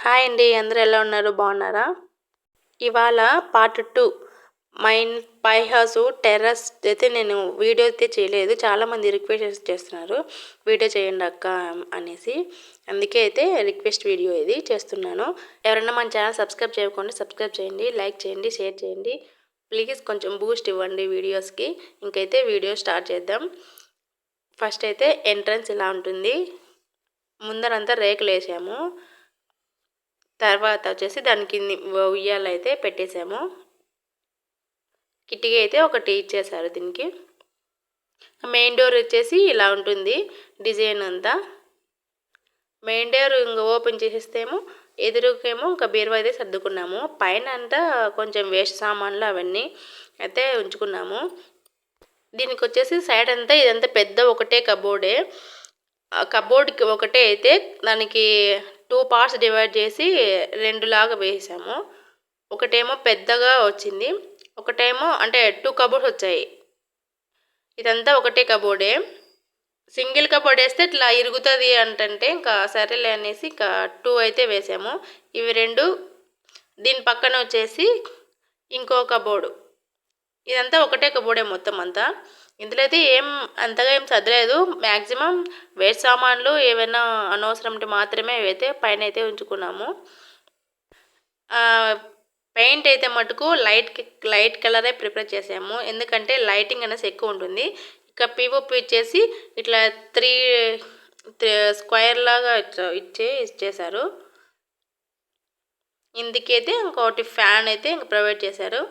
Hi అండి, అందరూ ఎలా ఉన్నారు? బాగున్నారా? ఇవాళ పార్ట్ 2 మైన్ పై హౌస్ టెర్రస్ అయితే నేను వీడియో అయితే చేయలేదు. చాలామంది రిక్వెస్ట్ చేస్తున్నారు వీడియో చేయండి అక్క అనేసి. అందుకే అయితే రిక్వెస్ట్ వీడియో ఇది చేస్తున్నాను. ఎవరైనా మన ఛానల్ సబ్స్క్రైబ్ చేయకుండా సబ్స్క్రైబ్ చేయండి, లైక్ చేయండి, షేర్ చేయండి. ప్లీజ్ కొంచెం బూస్ట్ ఇవ్వండి వీడియోస్కి. ఇంకైతే వీడియో స్టార్ట్ చేద్దాం. ఫస్ట్ అయితే ఎంట్రన్స్ ఇలా ఉంటుంది. ముందరంతా రేకులు వేసాము. తర్వాత వచ్చేసి దానికి ఉయ్యాలు అయితే పెట్టేసాము. కిటికీ అయితే ఒకటి ఇచ్చేసారు దీనికి. మెయిన్ డోర్ వచ్చేసి ఇలా ఉంటుంది డిజైన్ అంతా. మెయిన్ డోర్ ఇంకా ఓపెన్ చేసేస్తేమో ఎదురుకేమో ఇంకా బీరువా అయితే సర్దుకున్నాము. పైన అంతా కొంచెం వేస్ట్ సామాన్లు అవన్నీ అయితే ఉంచుకున్నాము. దీనికి వచ్చేసి సైడ్ అంతా ఇదంతా పెద్ద ఒకటే కబోర్డే. కబోర్డ్కి ఒకటే అయితే దానికి 2 పార్ట్స్ డివైడ్ చేసి 2 లాగా వేసాము. ఒకటేమో పెద్దగా వచ్చింది, ఒకటేమో అంటే 2 కబోర్డ్స్ వచ్చాయి. ఇదంతా ఒకటే కబోర్డే. సింగిల్ కబోర్డ్ వేస్తే ఇట్లా ఇరుగుతుంది అంటే ఇంకా సరేలే అనేసి ఇంకా 2 అయితే వేసాము. ఇవి 2. దీని పక్కన వచ్చేసి ఇంకో కబోర్డు. ఇదంతా ఒకటే కబోర్డే మొత్తం అంతా. ఇందులో అయితే అంతగా సర్దలేదు. మ్యాక్సిమం వేస్ట్ సామాన్లు ఏమైనా అనవసరం ఉంటే మాత్రమే అయితే పైన అయితే ఉంచుకున్నాము. పెయింట్ అయితే మటుకు లైట్ కలరే ప్రిపేర్ చేసాము. ఎందుకంటే లైటింగ్ అనేసి ఎక్కువ ఉంటుంది. ఇక పిఓపి ఇచ్చేసి ఇట్లా 3 స్క్వేర్ లాగా ఇచ్చేసారు. ఇందుకైతే ఇంకోటి ఫ్యాన్ అయితే ఇంక ప్రొవైడ్ చేశారు.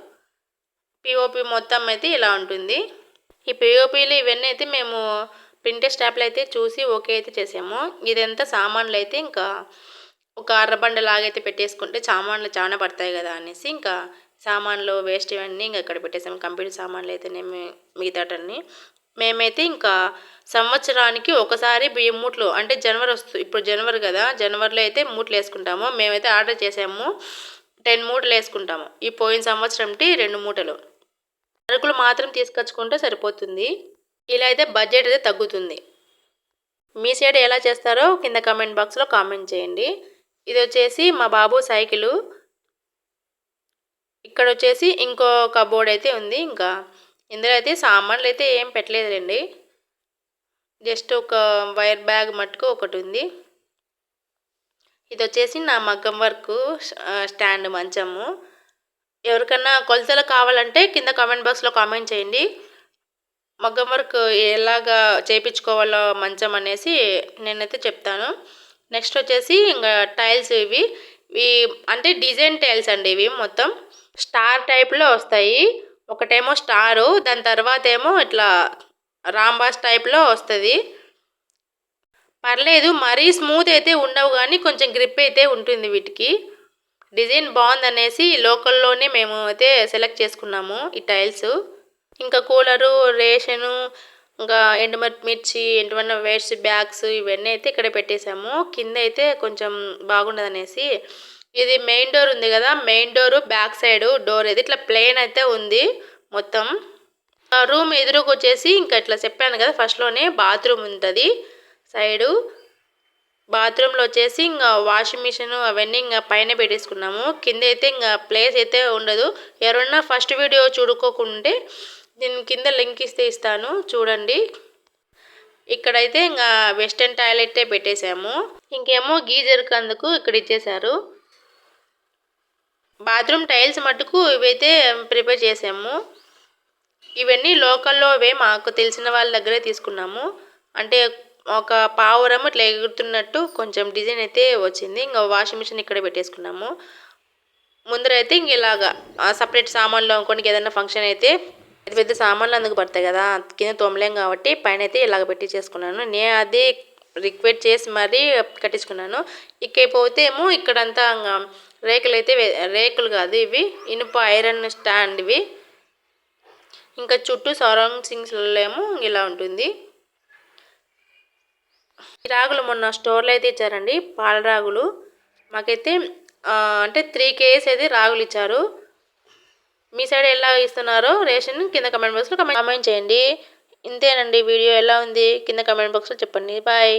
పిఓపి మొత్తం అయితే ఇలా ఉంటుంది. ఈ పిఓపిలు ఇవన్నీ అయితే మేము ప్రింటెడ్ స్టాప్లు అయితే చూసి ఓకే అయితే చేసాము. ఇదంతా సామాన్లు అయితే ఇంకా ఒక అరబండ లాగైతే పెట్టేసుకుంటే సామాన్లు చాలా పడతాయి కదా అనేసి ఇంకా సామాన్లు వేస్ట్ ఇవన్నీ ఇంకా ఇక్కడ పెట్టేసాము. కంప్యూటర్ సామాన్లు అయితేనేమి మిగతాటన్నీ. మేమైతే ఇంకా సంవత్సరానికి ఒకసారి బియ్యం మూటలు అంటే ఇప్పుడు జనవరి కదా, జనవరిలో అయితే మూటలు వేసుకుంటాము. మేమైతే ఆర్డర్ చేసాము. 10 మూటలు వేసుకుంటాము. ఈ పోయిన సంవత్సరంకి 2 మూటలు. సరుకులు మాత్రం తీసుకొచ్చుకుంటే సరిపోతుంది. ఇలా అయితే బడ్జెట్ అయితే తగ్గుతుంది. మీ సైడ్ ఎలా చేస్తారో కింద కామెంట్ బాక్స్లో కామెంట్ చేయండి. ఇది వచ్చేసి మా బాబు సైకిలు. ఇక్కడ వచ్చేసి ఇంకో కబోర్డ్ అయితే ఉంది. ఇంకా ఇందులో అయితే సామాన్లు అయితే ఏం పెట్టలేదులేండి. జస్ట్ ఒక వైర్ బ్యాగ్ మట్టుకు ఒకటి ఉంది. ఇది వచ్చేసి నా మగ్గం వర్క్ స్టాండ్ మంచము. ఎవరికన్నా కొలతలు కావాలంటే కింద కామెంట్ బాక్స్లో కామెంట్ చేయండి. మగ్గం వర్క్ ఎలాగా చేయించుకోవాలో మంచం అనేసి నేనైతే చెప్తాను. నెక్స్ట్ వచ్చేసి ఇంకా టైల్స్ ఇవి అంటే డిజైన్ టైల్స్ అండి. ఇవి మొత్తం స్టార్ టైప్లో వస్తాయి. ఒకటేమో స్టారు, దాని తర్వాత ఏమో ఇట్లా రాంబాస్ టైప్లో వస్తుంది. పర్లేదు, మరీ స్మూత్ అయితే ఉండవు కానీ కొంచెం గ్రిప్ అయితే ఉంటుంది. వీటికి డిజైన్ బాగుందనేసి లోకల్లోనే మేము అయితే సెలెక్ట్ చేసుకున్నాము ఈ టైల్స్. ఇంకా కూలరు, రేషను, ఇంకా ఎండుమిర్చి, ఎండుమన్న వేస్ట్ బ్యాగ్స్ ఇవన్నీ అయితే ఇక్కడ పెట్టేశాము. కింద అయితే కొంచెం బాగుండదనేసి. ఇది మెయిన్ డోర్ ఉంది కదా, main door back side door అయితే ఇట్లా ప్లెయిన్ అయితే ఉంది మొత్తం. రూమ్ ఎదురుకు వచ్చేసి ఇంకా ఇట్లా చెప్పాను కదా ఫస్ట్లోనే బాత్రూమ్ ఉంటుంది సైడు. బాత్రూంలో వచ్చేసి ఇంకా వాషింగ్ మిషన్ అవన్నీ ఇంకా పైన పెట్టేసుకున్నాము. కింద అయితే ఇంకా ప్లేస్ అయితే ఉండదు. ఎవరన్నా ఫస్ట్ వీడియో చూడుకోకుంటే దీని కింద లింక్ ఇస్తాను చూడండి. ఇక్కడైతే ఇంకా వెస్టర్న్ టాయిలెటే పెట్టేశాము. ఇంకేమో గీజర్కి అందుకు ఇక్కడ ఇచ్చేశారు. బాత్రూమ్ టైల్స్ మట్టుకు ఇవైతే ప్రిపేర్ చేసాము. ఇవన్నీ లోకల్లోవే మాకు తెలిసిన వాళ్ళ దగ్గరే తీసుకున్నాము. అంటే ఒక పావురం ఇట్లా ఎగురుతున్నట్టు కొంచెం డిజైన్ అయితే వచ్చింది. ఇంకా వాషింగ్ మిషన్ ఇక్కడ పెట్టేసుకున్నాము. ముందరైతే ఇంక ఇలాగా సపరేట్ సామాన్లు అనుకోనికి ఏదైనా ఫంక్షన్ అయితే పెద్ద పెద్ద సామాన్లు అందుకు పడతాయి కదా, కింద తోమలేం కాబట్టి పైన అయితే ఇలాగ పెట్టి చేసుకున్నాను. నేను అది రిక్వెస్ట్ చేసి మరీ కట్టించుకున్నాను. ఇకపోతే ఏమో ఇక్కడంతా రేకులు అయితే రేకులు కాదు ఇవి ఇనుప ఐరన్ స్టాండ్ ఇవి. ఇంకా చుట్టూ సరౌండింగ్స్లో ఏమో ఇలా ఉంటుంది. ఈ రాగులు మొన్న స్టోర్లో అయితే ఇచ్చారండి, పాల రాగులు. మాకైతే అంటే 3 kgs అయితే రాగులు ఇచ్చారు. మీ సైడ్ ఎలా ఇస్తున్నారో రేషన్ కింద కామెంట్ బాక్స్లో కామెంట్ చేయండి. ఇంతేనండి వీడియో. ఎలా ఉంది కింద కామెంట్ బాక్స్లో చెప్పండి. బాయ్.